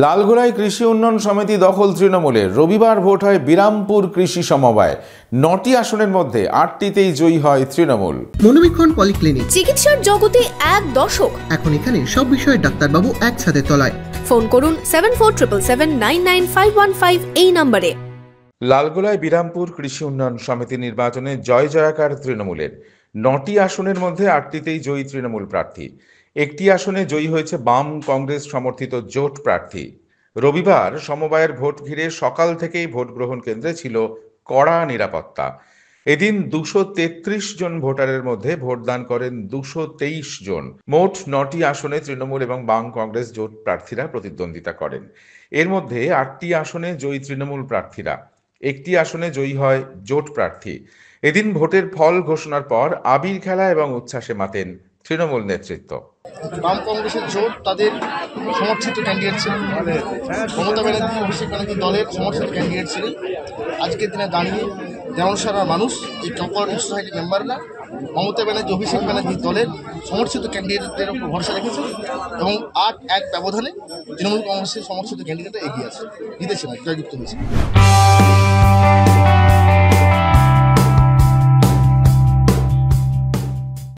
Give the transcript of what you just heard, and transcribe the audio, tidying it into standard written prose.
লালগোলায় কৃষি উন্নয়ন সমিতি দখল তৃণমূলের। রবিবার ভোট হয় বিরামপুর কৃষি সমবায়। ৯টি আসনের মধ্যে ৮টিতেই জয়ী হয় তৃণমূল। মনোবীক্ষণ পলিক্লিনিক, চিকিৎসার জগতে এক দশক। এখন এখানে সব বিষয়ে ডাক্তারবাবু একসাথে তলায়। ফোন করুন 7477799515 এই নম্বরে। লালগোলায় বিরামপুর কৃষি উন্নয়ন সমিতি নির্বাচনে জয় জয়াকার তৃণমূলের। ৯টি আসনের মধ্যে ৮টিতেই জয়ী তৃণমূল প্রার্থী। একটি আসনে জয়ী হয়েছে বাম কংগ্রেস সমর্থিত জোট প্রার্থী। রবিবার সমবায়ের ভোট ঘিরে সকাল থেকেই ভোট গ্রহণ কেন্দ্রে ছিল কড়া নিরাপত্তা। এদিন ২৩৩ জন ভোটারের মধ্যে ভোটদান করেন ২২৩ জন। মোট ৯টি আসনে তৃণমূল এবং বাম কংগ্রেস জোট প্রার্থীরা প্রতিদ্বন্দ্বিতা করেন। এর মধ্যে ৮টি আসনে জয়ী তৃণমূল প্রার্থীরা, একটি আসনে জয়ী হয় জোট প্রার্থী। এদিন ভোটের ফল ঘোষণার পর আবির খেলা এবং উচ্ছ্বাসে মাতেন তৃণমূল নেতৃত্ব। বাম কংগ্রেসের জোট তাদের সমর্থিত ক্যান্ডিডেট ছিলেন, মমতা ব্যানার্জি অভিষেক ব্যানার্জি দলের সমর্থিত ক্যান্ডিডেট ছিলেন। আজকের দিনে দাঁড়িয়ে দেওয়ানসারা মানুষ এই কোঅপারেটিভ সোসাইটির মেম্বাররা মমতা ব্যানার্জি অভিষেক ব্যানার্জি দলের সমর্থিত ক্যান্ডিডেটদের উপর ভরসা রেখেছেন এবং ৮-১ ব্যবধানে তৃণমূল কংগ্রেসের সমর্থিত ক্যান্ডিডেটরা এগিয়ে আছে, জিতেছে না, জয়যুক্ত হয়েছে।